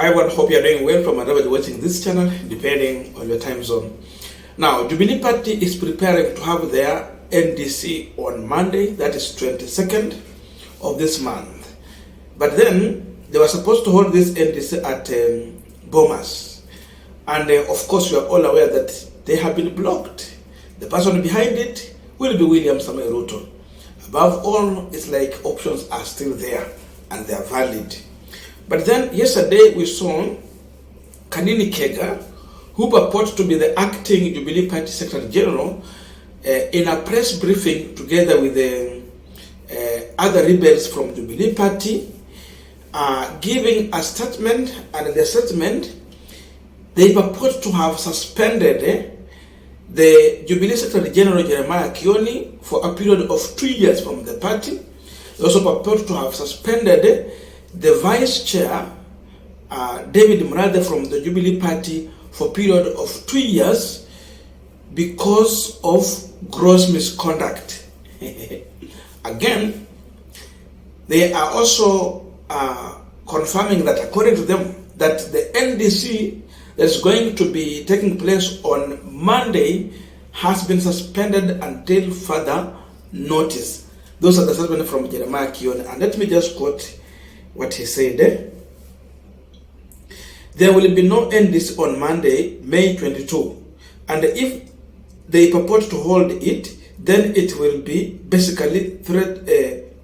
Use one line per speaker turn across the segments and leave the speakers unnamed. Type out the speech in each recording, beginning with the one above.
Hi everyone, hope you are doing well from wherever you're watching this channel, depending on your time zone. Now, Jubilee Party is preparing to have their NDC on Monday, that is 22nd of this month. But then, they were supposed to hold this NDC at Bomas. And of course, you are all aware that they have been blocked. The person behind it will be William Samoei Ruto. Above all, it's like options are still there and they are valid. But then yesterday we saw Kanini Kega, who purports to be the acting Jubilee Party Secretary General, in a press briefing together with the other rebels from Jubilee Party, giving a statement, and in the statement they purport to have suspended the Jubilee Secretary General Jeremiah Kioni for a period of 2 years from the party. They also purport to have suspended the Vice Chair, David Murang'a, from the Jubilee Party for a period of 2 years because of gross misconduct. Again, they are also confirming that according to them, that the NDC that is going to be taking place on Monday has been suspended until further notice. Those are the statements from Jeremiah Kioni. And let me just quote what he said. There will be no NDC on Monday, May 22. And if they purport to hold it, then it will be basically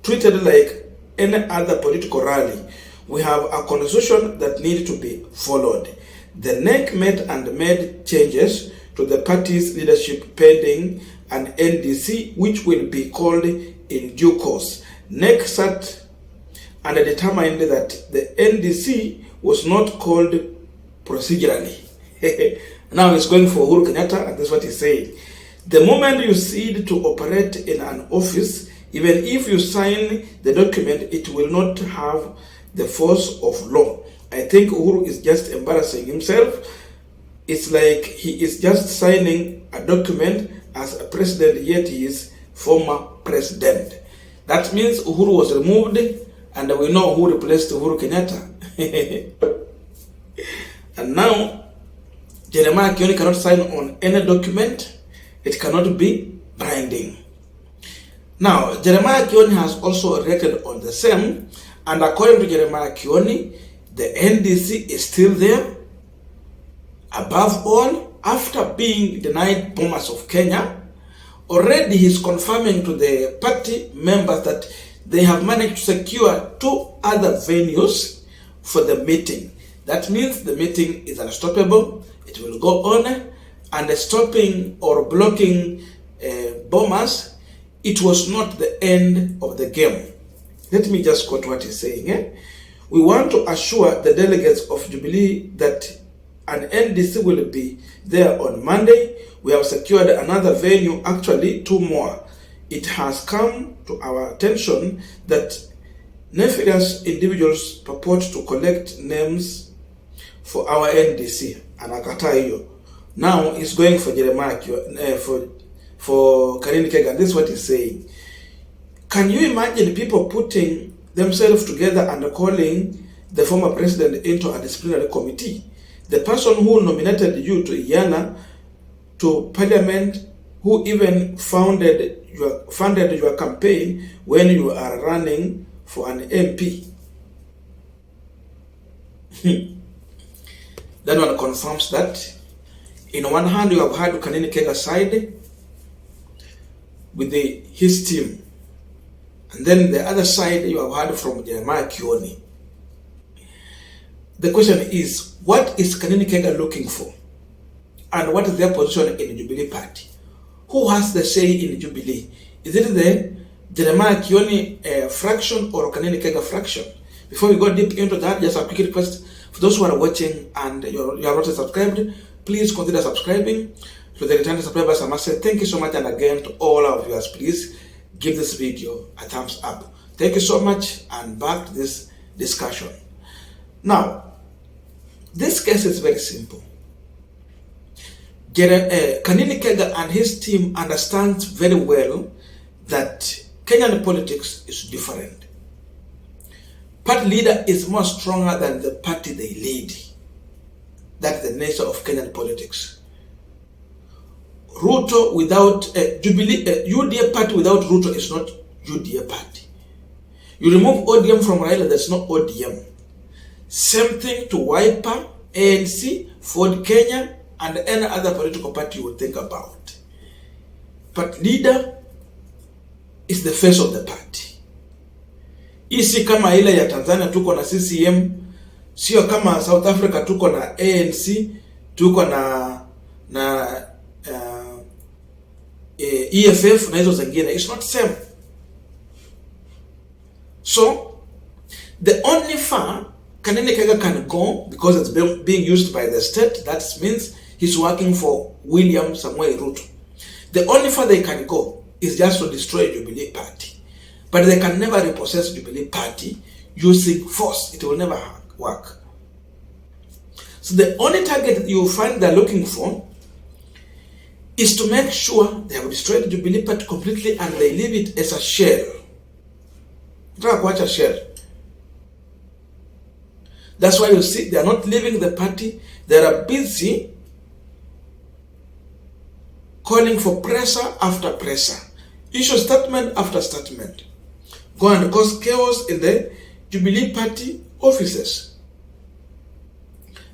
treated like any other political rally. We have a constitution that needs to be followed. The NEC met and made changes to the party's leadership pending an NDC, which will be called in due course. NEC sat and determined that the NDC was not called procedurally. Now he's going for Uhuru Kenyatta, and that's what he's saying. The moment you cede to operate in an office, even if you sign the document, it will not have the force of law. I think Uhuru is just embarrassing himself. It's like he is just signing a document as a president, yet he is former president. That means Uhuru was removed, and we know who replaced Uhuru Kenyatta. And now, Jeremiah Kioni cannot sign on any document. It cannot be binding. Now, Jeremiah Kioni has also reacted on the same, and according to Jeremiah Kioni, the NDC is still there. Above all, after being denied Bomas of Kenya, already he's confirming to the party members that they have managed to secure 2 other venues for the meeting. That means the meeting is unstoppable. It will go on, and stopping or blocking Bomas, it was not the end of the game. Let me just quote what he's saying. We want to assure the delegates of Jubilee that an NDC will be there on Monday. We have secured another venue, actually 2 more. It has come to our attention that nefarious individuals purport to collect names for our NDC. And Akatayo. Now he's going for Jeremiah, for Kanini Kega. This is what he's saying. Can you imagine people putting themselves together and calling the former president into a disciplinary committee? The person who nominated you to Iyana, to parliament, who even funded your campaign when you are running for an MP. That one confirms that. In one hand, you have had Kanini Kega side with his team. And then the other side you have heard from Jeremiah Kioni. The question is, what is Kanini Kega looking for? And what is their position in the Jubilee Party? Who has the say in Jubilee? Is it the Jeremiah Kioni fraction or Kanini Kega fraction? Before we go deep into that, just a quick request for those who are watching and you have not subscribed, please consider subscribing. To the returning subscribers, I must say thank you so much, and again to all our viewers, please give this video a thumbs up. Thank you so much, and back to this discussion. Now, this case is very simple. Kanini Kega and his team understands very well that Kenyan politics is different. Party leader is more stronger than the party they lead. That's the nature of Kenyan politics. Ruto without Jubilee, UDA party without Ruto is not UDA party. You remove ODM from Raila, there's no ODM. Same thing to Wiper, ANC, Ford Kenya, and any other political party you would think about. But leader is the face of the party. Isi kama ile ya Tanzania tuko na CCM, sio kama South Africa tuko na ANC, tuko na EFF na hizo zingine. It's not same. So the only far Kanini Kega can go, because it's being used by the state, that means he's working for William Samuel Ruto. The only far they can go is just to destroy Jubilee party. But they can never repossess Jubilee party using force. It will never work. So the only target you find they're looking for is to make sure they have destroyed Jubilee party completely and they leave it as a shell. Watch a shell. That's why you see they are not leaving the party. They are busy calling for pressure after pressure, issue statement after statement, go and cause chaos in the Jubilee party offices.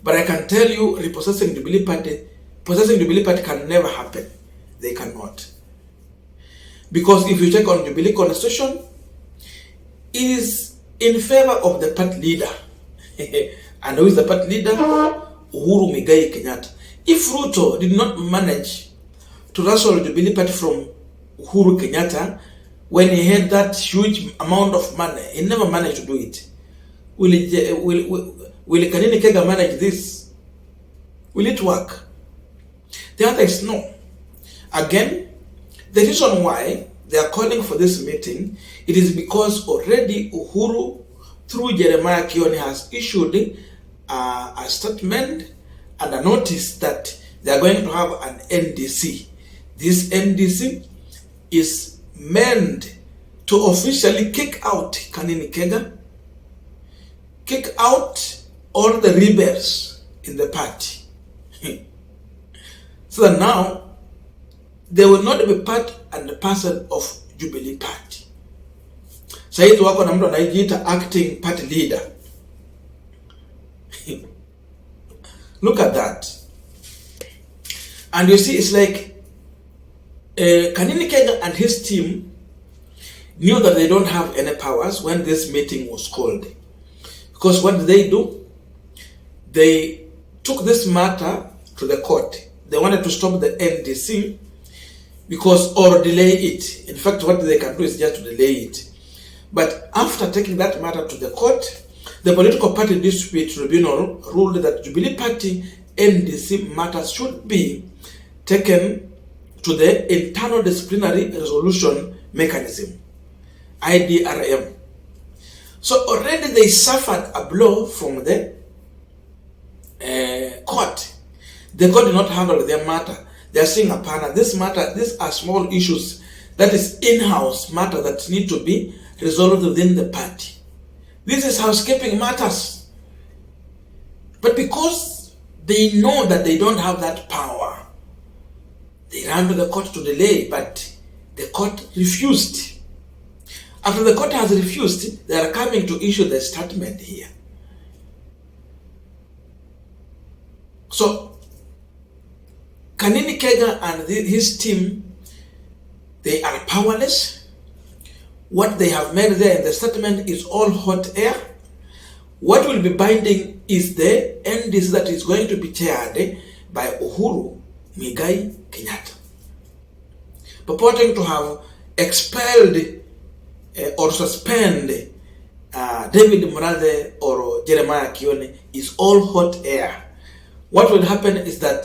But I can tell you, possessing Jubilee party can never happen. They cannot. Because if you check on Jubilee constitution, it is in favor of the party leader. And who is the party leader? Uhuru Kenyatta. If Ruto did not manage to wrestle Jubilee party from Uhuru Kenyatta when he had that huge amount of money, he never managed to do it. Will Kanini Kega manage this? Will it work? The answer is no. Again, the reason why they are calling for this meeting, it is because already Uhuru, through Jeremiah Kioni, has issued a statement and a notice that they are going to have an NDC. This NDC is meant to officially kick out Kanini Kega, kick out all the rebels in the party. So that now they will not be part and parcel of Jubilee party. Saizi wako na mtu anajiita acting party leader. Look at that. And you see, it's like Kanini Kega and his team knew that they don't have any powers when this meeting was called. Because what did they do? They took this matter to the court. They wanted to stop the NDC or delay it. In fact, what they can do is just to delay it. But after taking that matter to the court, the Political Party Dispute Tribunal ruled that Jubilee Party NDC matters should be taken to the Internal Disciplinary Resolution Mechanism, IDRM. So already they suffered a blow from the court. The court did not handle their matter. They are saying, apana, this matter, these are small issues, that is in-house matter that need to be resolved within the party. This is housekeeping matters. But because they know that they don't have that power, they ran to the court to delay, but the court refused. After the court has refused, they are coming to issue the statement here. So, Kanini Kega and his team, they are powerless. What they have made there in the statement is all hot air. What will be binding is the NDC that is going to be chaired by Uhuru Kenyatta, purporting to have expelled or suspend David Murang'a or Jeremiah Kioni is all hot air. What will happen is that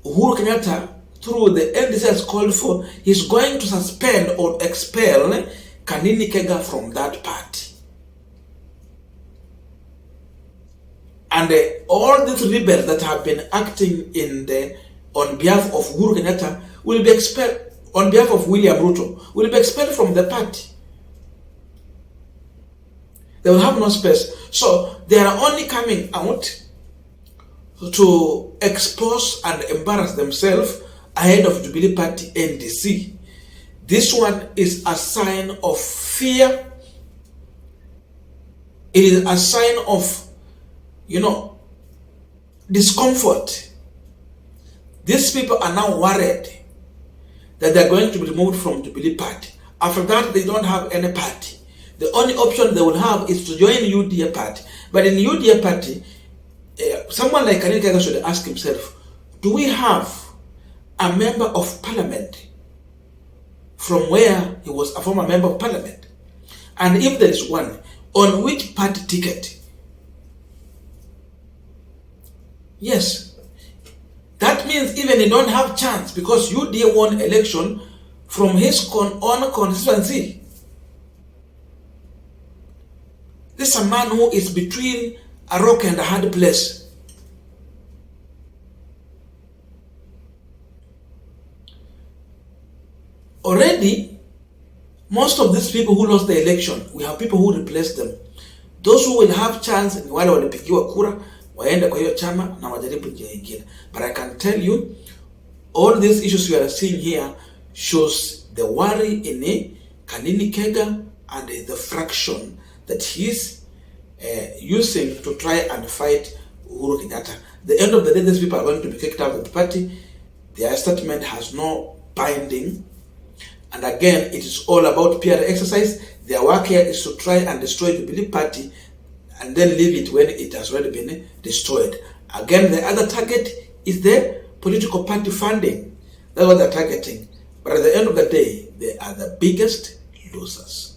Uhuru Kenyatta, through the NDC has called for, he's going to suspend or expel Kanini Kega from that party. And all these rebels that have been acting on behalf of Uhuru Kenyatta will be expelled, on behalf of William Ruto, will be expelled from the party. They will have no space. So they are only coming out to expose and embarrass themselves ahead of Jubilee Party NDC. This one is a sign of fear. It is a sign of, discomfort. These people are now worried that they are going to be removed from Jubilee Party. After that, they don't have any party. The only option they will have is to join UDA Party. But in UDA Party, someone like Kanini Kega should ask himself, do we have a member of parliament from where he was a former member of parliament? And if there is one, on which party ticket? Yes. That means even he don't have chance because UDA won election from his own constituency. This is a man who is between a rock and a hard place. Already, most of these people who lost the election, we have people who replaced them. Those who will have chance ni wale walipigiwa kura waende kwa hiyo chama na wajaribu njia nyingine. But I can tell you, all these issues you are seeing here shows the worry in Kanini Kega and the fraction that he is using to try and fight Uhuru Kenyatta. The end of the day, these people are going to be kicked out of the party. Their statement has no binding. And again, it is all about PR exercise. Their work here is to try and destroy the Jubilee Party and then leave it when it has already been destroyed. Again, the other target is the political party funding. That's what they're targeting. But at the end of the day, they are the biggest losers.